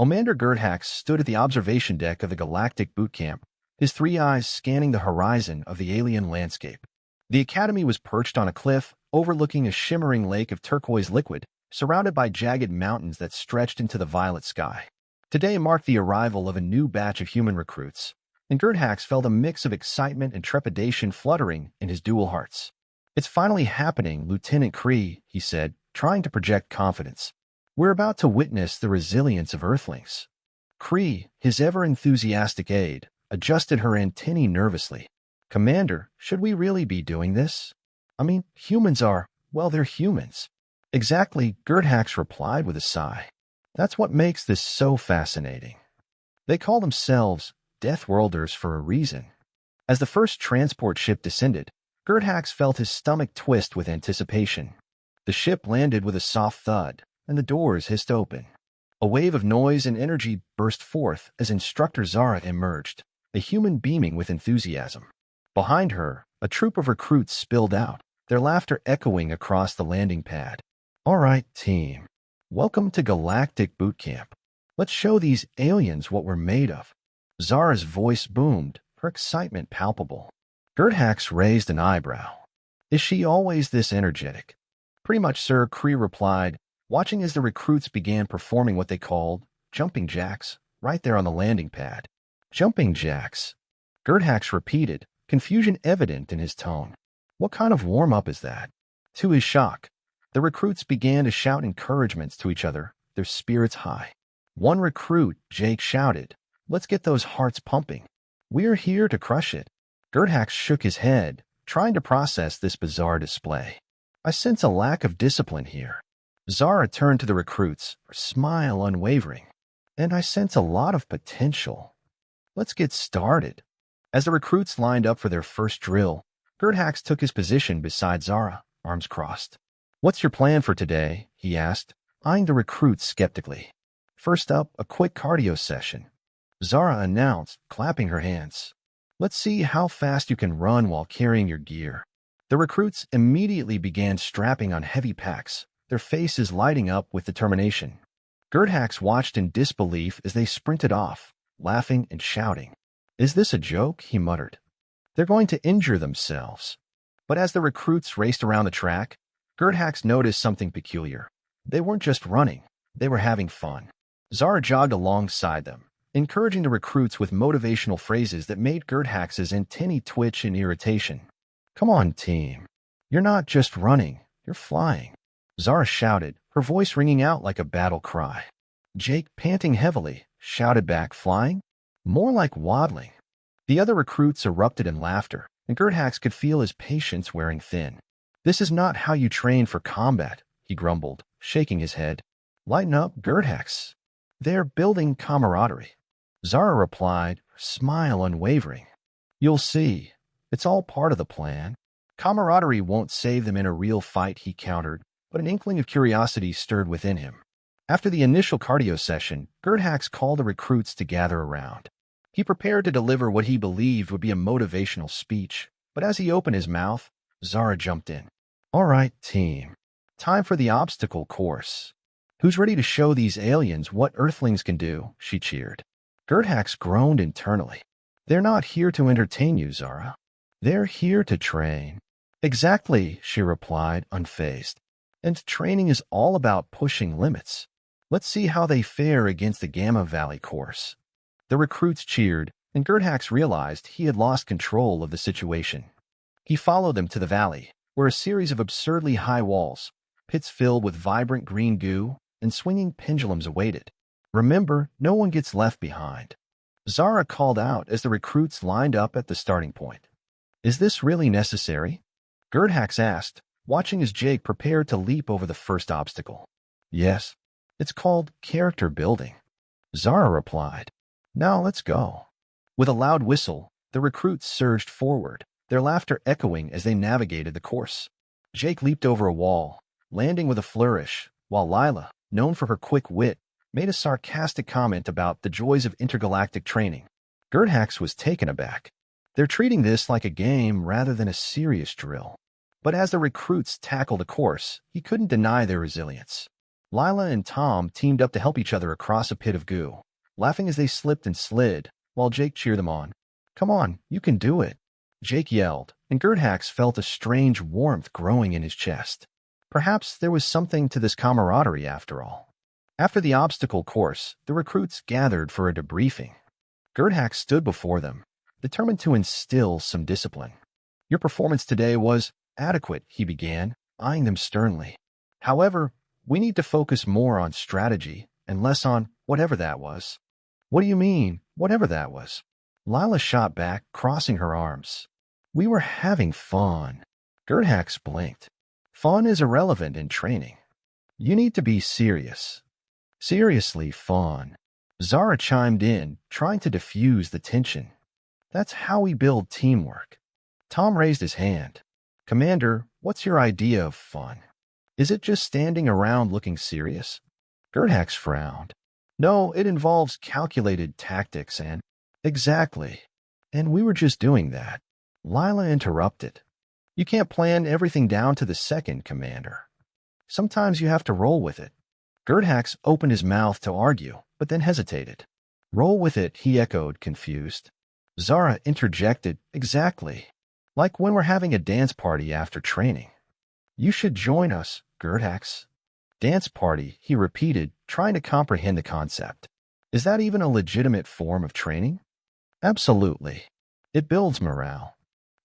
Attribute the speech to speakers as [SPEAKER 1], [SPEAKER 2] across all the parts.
[SPEAKER 1] Commander Gerdhax stood at the observation deck of the Galactic Boot Camp, his three eyes scanning the horizon of the alien landscape. The Academy was perched on a cliff, overlooking a shimmering lake of turquoise liquid, surrounded by jagged mountains that stretched into the violet sky. Today marked the arrival of a new batch of human recruits, and Gerdhax felt a mix of excitement and trepidation fluttering in his dual hearts. "It's finally happening, Lieutenant Kree," he said, trying to project confidence. "We're about to witness the resilience of Earthlings." Kree, his ever-enthusiastic aide, adjusted her antennae nervously. "Commander, should we really be doing this? I mean, humans are, well, they're humans." "Exactly," Gerdhax replied with a sigh. "That's what makes this so fascinating. They call themselves Deathworlders for a reason." As the first transport ship descended, Gerdhax felt his stomach twist with anticipation. The ship landed with a soft thud, and the doors hissed open. A wave of noise and energy burst forth as Instructor Zara emerged, a human beaming with enthusiasm. Behind her, a troop of recruits spilled out, their laughter echoing across the landing pad. "All right, team. Welcome to Galactic Boot Camp. Let's show these aliens what we're made of." Zara's voice boomed, her excitement palpable. Gerdhax raised an eyebrow. "Is she always this energetic?" "Pretty much, sir," Kree replied, watching as the recruits began performing what they called jumping jacks right there on the landing pad. "Jumping jacks?" Gerdhax repeated, confusion evident in his tone. "What kind of warm-up is that?" To his shock, the recruits began to shout encouragements to each other, their spirits high. One recruit, Jake, shouted, "Let's get those hearts pumping. We're here to crush it." Gerdhax shook his head, trying to process this bizarre display. "I sense a lack of discipline here." Zara turned to the recruits, her smile unwavering. "And I sense a lot of potential. Let's get started." As the recruits lined up for their first drill, Gerdhax took his position beside Zara, arms crossed. "What's your plan for today?" he asked, eyeing the recruits skeptically. "First up, a quick cardio session," Zara announced, clapping her hands. "Let's see how fast you can run while carrying your gear." The recruits immediately began strapping on heavy packs, their faces lighting up with determination. Gerdhax watched in disbelief as they sprinted off, laughing and shouting. "Is this a joke?" he muttered. "They're going to injure themselves." But as the recruits raced around the track, Gerdhax noticed something peculiar. They weren't just running, they were having fun. Zara jogged alongside them, encouraging the recruits with motivational phrases that made Gerdhax's antennae twitch in irritation. "Come on, team. You're not just running, you're flying," Zara shouted, her voice ringing out like a battle cry. Jake, panting heavily, shouted back, "Flying? More like waddling." The other recruits erupted in laughter, and Gerdhax could feel his patience wearing thin. "This is not how you train for combat," he grumbled, shaking his head. "Lighten up, Gerdhax. They're building camaraderie." Zara replied, her smile unwavering. "You'll see. It's all part of the plan. Camaraderie won't save them in a real fight," he countered, but an inkling of curiosity stirred within him. After the initial cardio session, Gerdhax called the recruits to gather around. He prepared to deliver what he believed would be a motivational speech, but as he opened his mouth, Zara jumped in. "All right, team. Time for the obstacle course. Who's ready to show these aliens what Earthlings can do?" she cheered. Gerdhax groaned internally. "They're not here to entertain you, Zara. They're here to train." "Exactly," she replied, unfazed. "And training is all about pushing limits. Let's see how they fare against the Gamma Valley course." The recruits cheered, and Gerdhax realized he had lost control of the situation. He followed them to the valley, where a series of absurdly high walls, pits filled with vibrant green goo, and swinging pendulums awaited. "Remember, no one gets left behind," Zara called out as the recruits lined up at the starting point. "Is this really necessary?" Gerdhax asked, watching as Jake prepared to leap over the first obstacle. "Yes. It's called character building," Zara replied. "Now let's go." With a loud whistle, the recruits surged forward, their laughter echoing as they navigated the course. Jake leaped over a wall, landing with a flourish, while Lila, known for her quick wit, made a sarcastic comment about the joys of intergalactic training. Gerdhax was taken aback. They're treating this like a game rather than a serious drill. But as the recruits tackled the course, he couldn't deny their resilience. Lila and Tom teamed up to help each other across a pit of goo, laughing as they slipped and slid, while Jake cheered them on. "Come on, you can do it," Jake yelled, and Gerthax felt a strange warmth growing in his chest. Perhaps there was something to this camaraderie after all. After the obstacle course, the recruits gathered for a debriefing. Gerthax stood before them, determined to instill some discipline. "Your performance today was adequate," he began, eyeing them sternly. "However, we need to focus more on strategy and less on whatever that was." "What do you mean, whatever that was?" Lila shot back, crossing her arms. "We were having fun." Gerthax blinked. "Fun is irrelevant in training. You need to be serious." "Seriously fun." Zara chimed in, trying to diffuse the tension. "That's how we build teamwork." Tom raised his hand. "Commander, what's your idea of fun? Is it just standing around looking serious?" Gerthax frowned. "No, it involves calculated tactics and—" "Exactly. And we were just doing that." Lila interrupted. "You can't plan everything down to the second, Commander. Sometimes you have to roll with it." Gerthax opened his mouth to argue, but then hesitated. "Roll with it," he echoed, confused. Zara interjected, "Exactly. Like when we're having a dance party after training." "You should join us, Gerthax." "Dance party," he repeated, trying to comprehend the concept. "Is that even a legitimate form of training?" "Absolutely. It builds morale."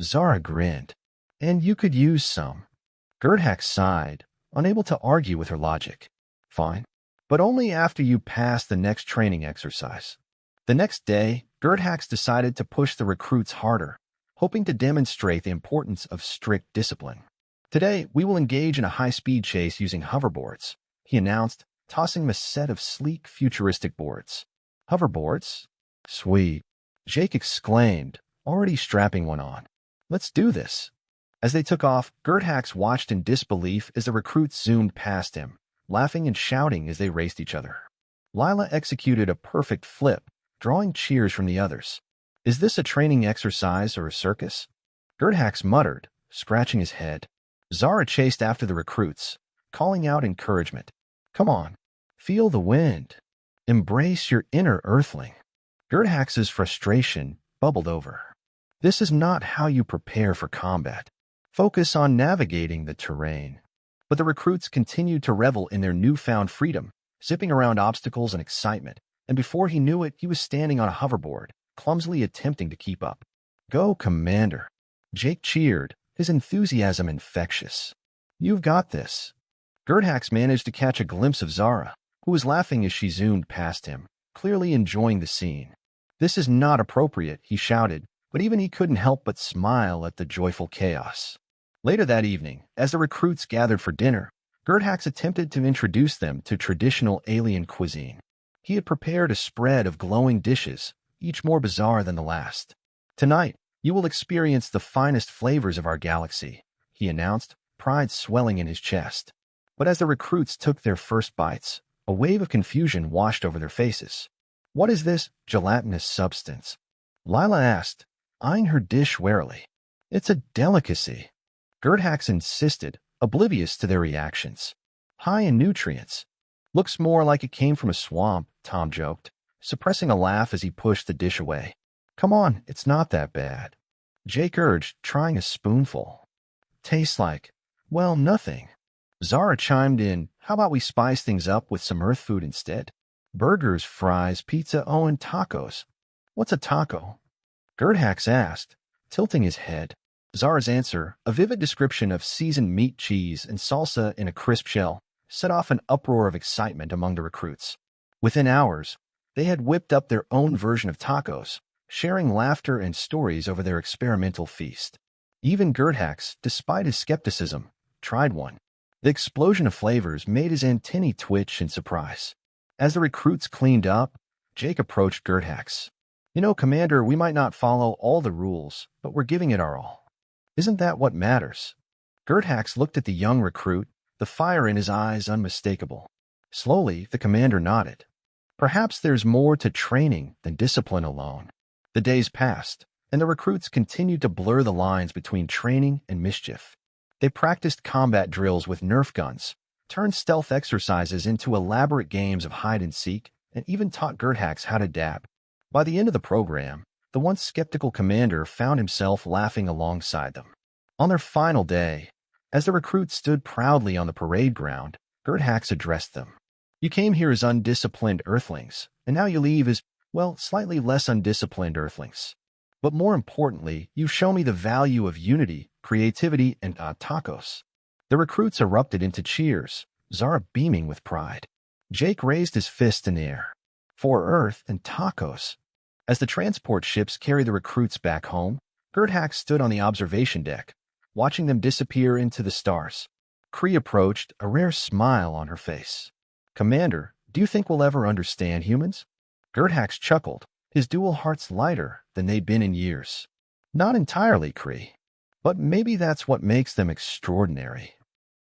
[SPEAKER 1] Zara grinned. "And you could use some." Gerthax sighed, unable to argue with her logic. "Fine. But only after you pass the next training exercise." The next day, Gerthax decided to push the recruits harder, hoping to demonstrate the importance of strict discipline. "Today, we will engage in a high-speed chase using hoverboards," he announced, tossing them a set of sleek, futuristic boards. "Hoverboards? Sweet," Jake exclaimed, already strapping one on. "Let's do this." As they took off, Gerthax watched in disbelief as the recruits zoomed past him, laughing and shouting as they raced each other. Lila executed a perfect flip, drawing cheers from the others. "Is this a training exercise or a circus?" Gerthax muttered, scratching his head. Zara chased after the recruits, calling out encouragement. "Come on, feel the wind. Embrace your inner Earthling." Gerthax's frustration bubbled over. "This is not how you prepare for combat. Focus on navigating the terrain." But the recruits continued to revel in their newfound freedom, zipping around obstacles and excitement, and before he knew it, he was standing on a hoverboard, clumsily attempting to keep up. "Go, Commander." Jake cheered, his enthusiasm infectious. "You've got this." Gerthax managed to catch a glimpse of Zara, who was laughing as she zoomed past him, clearly enjoying the scene. "This is not appropriate," he shouted, but even he couldn't help but smile at the joyful chaos. Later that evening, as the recruits gathered for dinner, Gerthax attempted to introduce them to traditional alien cuisine. He had prepared a spread of glowing dishes, each more bizarre than the last. "Tonight, you will experience the finest flavors of our galaxy," he announced, pride swelling in his chest. But as the recruits took their first bites, a wave of confusion washed over their faces. "What is this gelatinous substance?" Lila asked, eyeing her dish warily. "It's a delicacy." Gerthax insisted, oblivious to their reactions. "High in nutrients." "Looks more like it came from a swamp," Tom joked, suppressing a laugh as he pushed the dish away. "Come on, it's not that bad," Jake urged, trying a spoonful. "Tastes like, well, nothing." Zara chimed in, "How about we spice things up with some Earth food instead? Burgers, fries, pizza, oh, and tacos." "What's a taco?" Gerthax asked, tilting his head. Zara's answer, a vivid description of seasoned meat, cheese, and salsa in a crisp shell, set off an uproar of excitement among the recruits. Within hours, they had whipped up their own version of tacos, sharing laughter and stories over their experimental feast. Even Gerthax, despite his skepticism, tried one. The explosion of flavors made his antennae twitch in surprise. As the recruits cleaned up, Jake approached Gerthax. "You know, Commander, we might not follow all the rules, but we're giving it our all. Isn't that what matters?" Gerthax looked at the young recruit, the fire in his eyes unmistakable. Slowly, the commander nodded. "Perhaps there's more to training than discipline alone." The days passed, and the recruits continued to blur the lines between training and mischief. They practiced combat drills with Nerf guns, turned stealth exercises into elaborate games of hide-and-seek, and even taught Gerthax how to dab. By the end of the program, the once skeptical commander found himself laughing alongside them. On their final day, as the recruits stood proudly on the parade ground, Gerthax addressed them. You came here as undisciplined Earthlings, and now you leave as, well, slightly less undisciplined Earthlings. But more importantly, you show me the value of unity, creativity, and tacos. The recruits erupted into cheers, Zara beaming with pride. Jake raised his fist in the air. For Earth and tacos. As the transport ships carried the recruits back home, Gerthax stood on the observation deck, watching them disappear into the stars. Cree approached, a rare smile on her face. Commander, do you think we'll ever understand humans? Gerthax chuckled, his dual hearts lighter than they'd been in years. Not entirely, Cree. But maybe that's what makes them extraordinary.